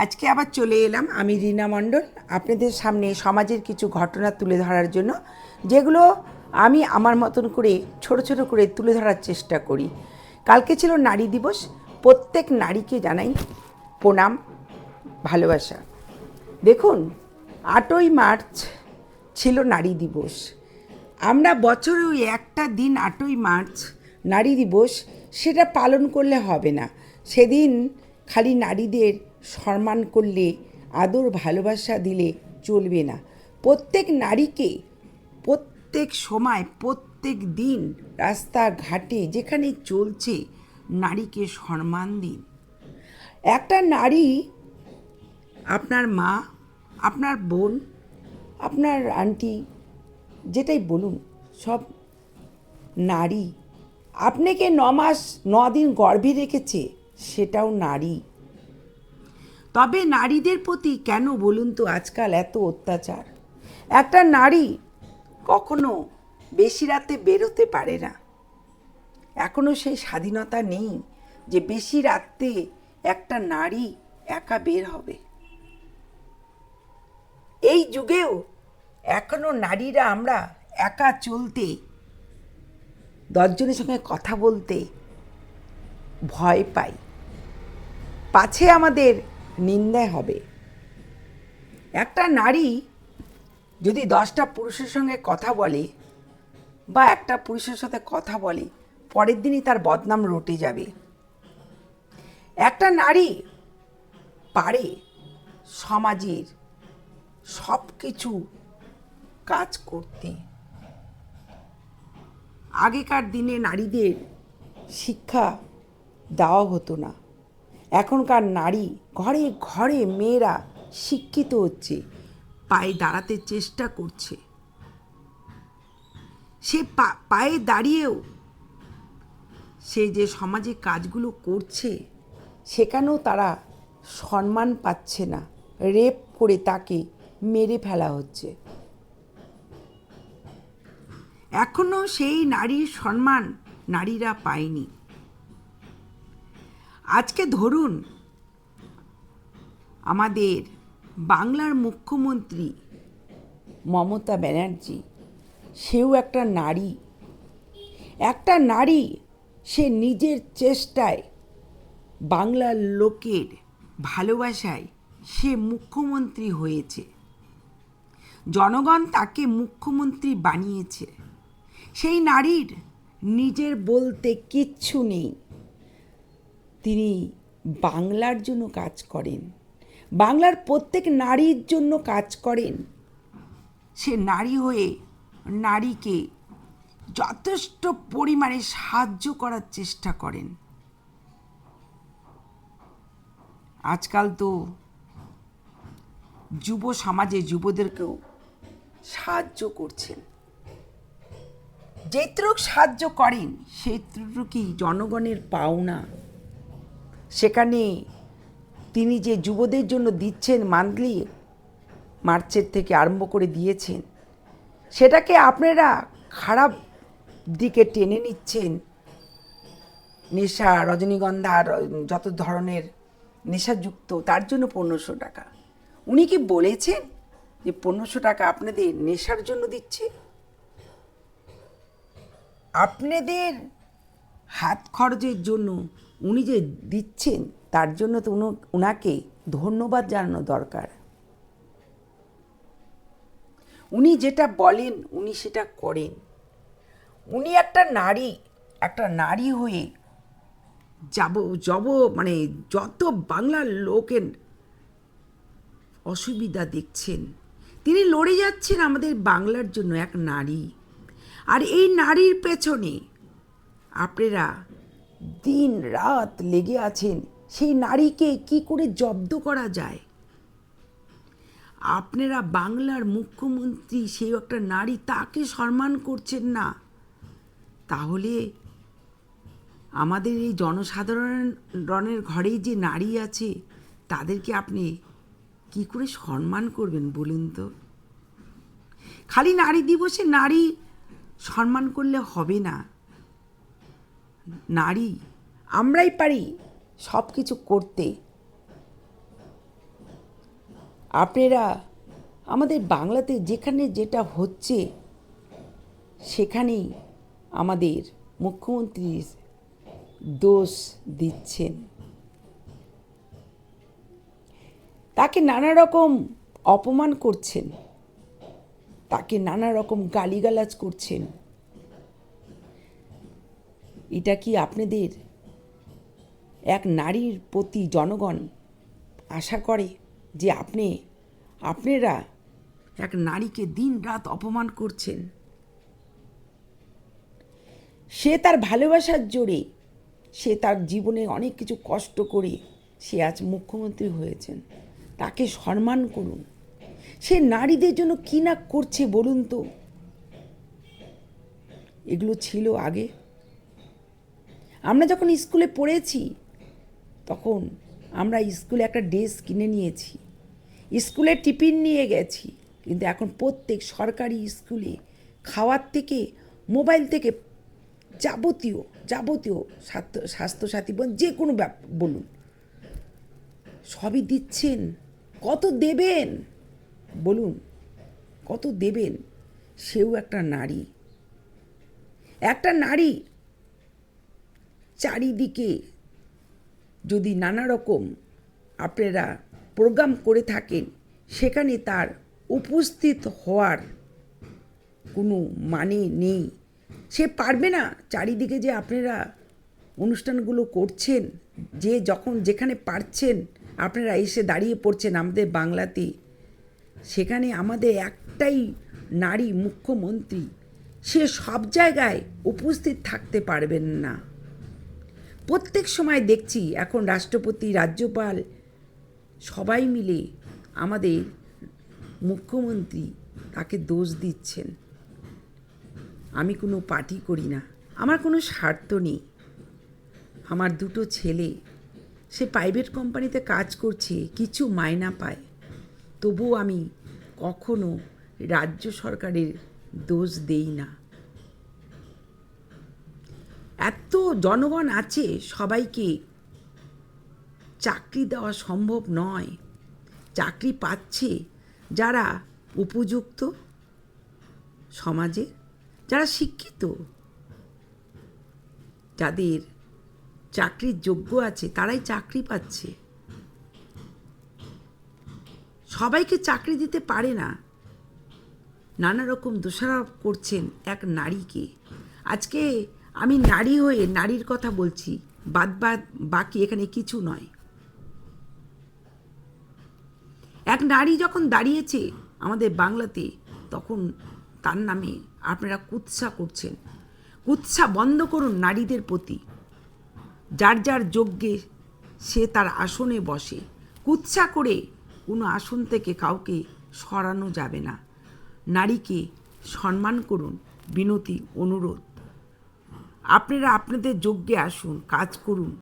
আজকে আবার চলে এলাম আমি রীনা মণ্ডল আপনাদের সামনে সমাজের কিছু ঘটনা তুলে ধরার জন্য, যেগুলো আমি আমার মতন করে ছোট ছোট করে তুলে ধরার চেষ্টা করি। কালকে ছিল নারী দিবস। প্রত্যেক নারীকে জানাই প্রণাম, ভালোবাসা। দেখুন, 8ই মার্চ ছিল নারী দিবস। আমরা বছরে ওই একটা দিন 8ই মার্চ নারী দিবস সেটা পালন করলে হবে না। সেদিন খালি নারীদের সম্মান করলে, আদর ভালোবাসা দিলে চলবে না। প্রত্যেক নারীকে প্রত্যেক সময় প্রত্যেক দিন রাস্তাঘাটে যেখানে চলছে নারীকে সম্মান দিন। একটা নারী আপনার মা, আপনার বোন, আপনার আন্টি, যেটাই বলুন, সব নারী। আপনাকে 9 মাস 9 দিন গর্ভে রেখেছে, সেটাও নারী। তবে নারীদের প্রতি কেন বলুন তো আজকাল এত অত্যাচার? একটা নারী কখনো বেশি রাতে বেরোতে পারে না। এখনও সেই স্বাধীনতা নেই যে বেশি রাতে একটা নারী একা বের হবে। এই যুগেও এখনও নারীরা আমরা একা চলতে, 10 জনের সঙ্গে কথা বলতে ভয় পাই, পাছে আমাদের নিন্দায় হবে। একটা নারী যদি 10টা পুরুষের সঙ্গে কথা বলে বা একটা পুরুষের সাথে কথা বলে, পরের দিনই তার বদনাম রটে যাবে। একটা নারী পারে সমাজের সব কিছু কাজ করতে। আগেকার দিনে নারীদের শিক্ষা দেওয়া হতো না। এখনকার নারী ঘরে ঘরে মেয়েরা শিক্ষিত হচ্ছে, পায়ে দাঁড়াতে চেষ্টা করছে। সে পায়ে দাঁড়িয়েও সে যে সমাজে কাজগুলো করছে সেখানেও তারা সম্মান পাচ্ছে না, রেপ করে তাকে মেরে ফেলা হচ্ছে। এখনও সেই নারীর সম্মান নারীরা পায়নি। আজকে ধরুন, আমাদের বাংলার মুখ্যমন্ত্রী মমতা ব্যানার্জি, সেও একটা নারী। একটা নারী, সে নিজের চেষ্টায়, বাংলার লোকের ভালোবাসায় সে মুখ্যমন্ত্রী হয়েছে। জনগণ তাকে মুখ্যমন্ত্রী বানিয়েছে। সেই নারীর নিজের বলতে কিচ্ছু নেই। তিনি বাংলার জন্য কাজ করেন, বাংলার প্রত্যেক নারীর জন্য কাজ করেন। সে নারী হয়ে নারীকে যথেষ্ট পরিমাণে সাহায্য করার চেষ্টা করেন। আজকাল তো যুব সমাজে যুবদেরকেও সাহায্য করছেন। যেটুকু সাহায্য করেন সেইটুকুই জনগণের পাওনা। সেখানে তিনি যে যুবদের জন্য দিচ্ছেন, মান্থলি মার্চের থেকে আরম্ভ করে দিয়েছেন, সেটাকে আপনারা খারাপ দিকে টেনে নিচ্ছেন। নেশা, রজনীগন্ধা, যত ধরনের নেশাযুক্ত, তার জন্য 1500 টাকা। উনি কি বলেছেন যে 1500 টাকা আপনাদের নেশার জন্য দিচ্ছে? আপনাদের হাত খরচের জন্য উনি যে দিচ্ছেন, তার জন্য তো ওনাকে ধন্যবাদ জানানো দরকার। উনি যেটা বলেন উনি সেটা করেন। উনি একটা নারী, একটা নারী হয়ে মানে যত বাংলার লোকের অসুবিধা দেখছেন, তিনি লড়ে যাচ্ছেন আমাদের বাংলার জন্য, এক নারী। আর এই নারীর পেছনে আপনারা দিন রাত লেগে আছেন সেই নারীকে কি করে জব্দ করা যায়। আপনারা বাংলার মুখ্যমন্ত্রী, সেই একটা নারী, তাকে সম্মান করছেন না। তাহলে আমাদের এই জনসাধারণের ঘরেই যে নারী আছে, তাদেরকে আপনি কি করে সম্মান করবেন বলুন তো? খালি নারী দিবসে নারী সম্মান করলে হবে না। নারী আমরাই পারি সব কিছু করতে। আপনারা আমাদের বাংলাতে যেখানে যেটা হচ্ছে সেখানেই আমাদের মুখ্যমন্ত্রীর দোষ দিচ্ছেন। তাকে নানা রকম অপমান করছেন, তাকে নানা রকম গালিগালাজ করছেন। এটা কি আপনাদের এক নারীর প্রতি জনগণ আশা করে যে আপনারা এক নারীকে দিন রাত অপমান করছেন? সে তার ভালোবাসার জোরে, সে তার জীবনে অনেক কিছু কষ্ট করে সে আজ মুখ্যমন্ত্রী হয়েছেন। তাকে সম্মান করুন। সে নারীদের জন্য কী না করছে বলুন তো। এগুলো ছিল আগে। আমরা যখন স্কুলে পড়েছি তখন আমরা স্কুলে একটা ড্রেস কিনে নিয়েছি, স্কুলে টিফিন নিয়ে গেছি, কিন্তু এখন প্রত্যেক সরকারি স্কুলে খাওয়ার থেকে মোবাইল থেকে যাবতীয় স্বাস্থ্যসাথী যে কোনো বলুন সবই দিচ্ছেন। কত দেবেন বলুন, কত দেবেন? সেও একটা নারী। একটা নারী চারিদিকে যদি নানা রকম আপনারা প্রোগ্রাম করে থাকেন, সেখানে তার উপস্থিত হওয়ার কোনো মানে নেই। সে পারবে না। চারিদিকে যে আপনারা অনুষ্ঠানগুলো করছেন, যে যখন যেখানে পারছেন আপনারা এসে দাঁড়িয়ে পড়ছেন আমাদের বাংলাতে, সেখানে আমাদের একটাই নারী মুখ্যমন্ত্রী, সে সব জায়গায় উপস্থিত থাকতে পারবেন না। প্রত্যেক সময় দেখছি এখন রাষ্ট্রপতি, রাজ্যপাল সবাই মিলে আমাদের মুখ্যমন্ত্রী তাকে দোষ দিচ্ছেন। আমি কোনো পার্টি করি না, আমার কোনো স্বার্থ নেই। আমার দুটো ছেলে, সে প্রাইভেট কোম্পানিতে কাজ করছে, কিছু মাইনা পায়, তবুও আমি কখনো রাজ্য সরকারের দোষ দেই না। এত জনগণ আছে, সবাইকে চাকরি দেওয়া সম্ভব নয়। চাকরি পাচ্ছে যারা উপযুক্ত সমাজে, যারা শিক্ষিত, যাদের চাকরির যোগ্য আছে, তারাই চাকরি পাচ্ছে। সবাইকে চাকরি দিতে পারে না। নানা রকম দোষারোপ করছেন এক নারীকে। আজকে আমি নারী হয়ে নারীর কথা বলছি, বাকি এখানে কিছু নয়। এক নারী যখন দাঁড়িয়েছে আমাদের বাংলাতে, তখন তার নামে আপনারা কুৎসা করছেন। কুৎসা বন্ধ করুন নারীদের প্রতি। যার যার যোগ্যে সে তার আসনে বসে। কুৎসা করে কোনো আসন থেকে কাউকে সরানো যাবে না। নারীকে সম্মান করুন, বিনতি অনুরোধ। আপনারা আপনাদের যোগ্যে আসুন, কাজ করুন।